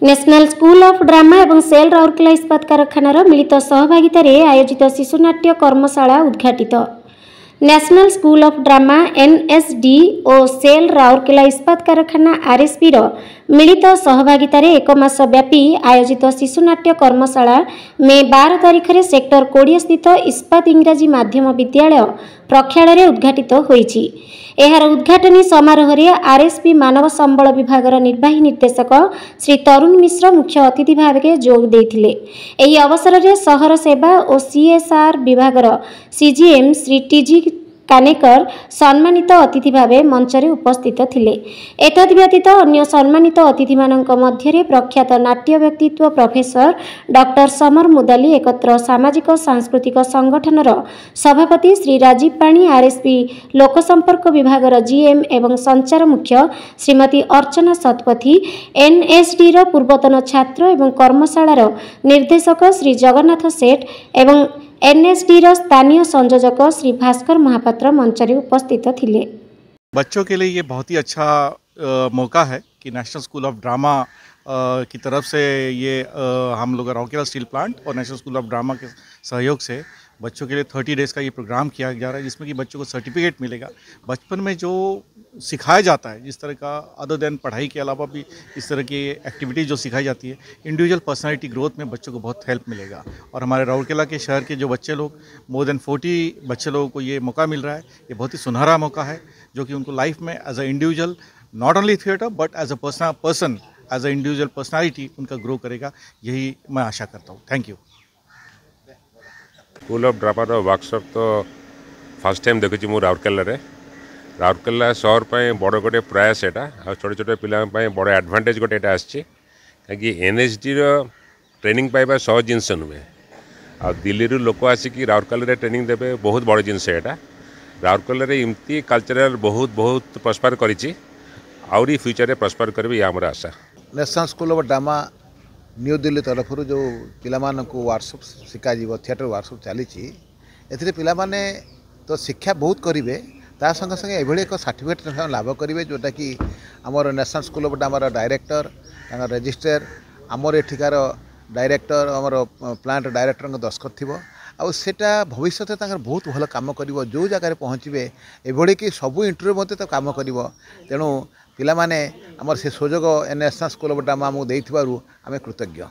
National school of drama एवं cell Rourkela इस्पात कारखानार मिलित सहभागितार आयोजित शिशुनाट्य कर्मशाला उद्घाटित। National school of drama NSD और सेल राउरकेला इस्पात कारखाना आरएसपी मिलित सहभागितार एक मास व्यापी आयोजित शिशुनाट्य कर्मशाला मे 12 तारिख में सेक्टर 20 स्थित इस्पात इंग्राजी माध्यम विद्यालय प्रक्षालय उद्घाटित होईछि। एहार उद्घाटनी समारोह में आरएसपी मानव संबल विभाग निर्वाही निर्देशक श्री तरुण मिश्र मुख्य अतिथि भाव जोग देथिले। एही अवसर में सहर सेवा और सीएसआर विभाग सीजीएम श्री टीजी कानेकर सम्मानित अतिथि भावे मंचरे उपस्थित थिले। एतद्व्यतीत अन्य सम्मानित अतिथि मानक मध्यरे प्रख्यात नाट्य व्यक्तित्व प्रोफेसर डॉक्टर समर मुदाली एकत्र सामाजिक सांस्कृतिक संगठनर सभापति श्री राजीव पाणी आरएसपी लोकसंपर्क विभाग जीएम एवं संचार मुख्य श्रीमती अर्चना शतपथी एनएसडी पूर्वतन छात्र एवं कर्मशालार निर्देशक श्री जगन्नाथ सेठ एवं एनएसडी स्थानीय संयोजक श्री भास्कर महापात्र मंचरे उपस्थित थिले। बच्चों के लिए ये बहुत ही अच्छा मौका है कि नेशनल स्कूल ऑफ ड्रामा की तरफ से ये हम लोग राउरकेला स्टील प्लांट और नेशनल स्कूल ऑफ ड्रामा के सहयोग से बच्चों के लिए 30 डेज़ का ये प्रोग्राम किया जा रहा है, जिसमें कि बच्चों को सर्टिफिकेट मिलेगा। बचपन में जो सिखाया जाता है, जिस तरह का अदर देन पढ़ाई के अलावा भी इस तरह की एक्टिविटीज़ जो सिखाई जाती है, इंडिविजुअल पर्सनालिटी ग्रोथ में बच्चों को बहुत हेल्प मिलेगा। और हमारे राउरकेला के शहर के जो बच्चे लोग मोर देन 40 बच्चे लोगों को ये मौका मिल रहा है। ये बहुत ही सुनहरा मौका है जो कि उनको लाइफ में as a individual not only theatre but as a person as a individual personality उनका ग्रो करेगा, यही मैं आशा करता हूँ। Thank you. School of drama workshop तो फर्स्ट टाइम देखुची मु राउरकेला सहर पर बड़ गोटे प्रयास एटा आ छोटे छोटे पिला बड़ एडवांटेज गोटे कहीं एनएसडी ट्रेनिंग पाइबा सहज जिनस नुहे। आ दिल्ली लोक आसिक राउरकेला ट्रेनिंग देवे बहुत बड़ जिनस एटा। राउरकेला एमती कल्चरल बहुत बहुत प्रस्पर करी आउरी फ्यूचर में प्रस्पर करी आमर आशा। National school of drama new Delhi तरफ जो पिलामानंकु वर्कशॉप शिखा थिएटर वर्कशॉप चली पिला माने तो शिक्षा बहुत करेंगे, ता संगे संगे एभली एक सर्टिफिकेट लाभ करेंगे जोटा कि आमर नेशनल स्कूल ऑफ ड्रामार डायरेक्टर रजिस्टर आमर एठिकार डायरेक्टर आमर प्लांट डायरेक्टर दस्खत थी आटा भविष्य बहुत भल कम कर जो जगह पहुँचे एभली कि सबू इंटरव्यू मत तो कम कर तेणु पिला माने आमर से सुजोग नेशनल स्कूल ऑफ ड्रामा आमको देइथिबारु आमे कृतज्ञ।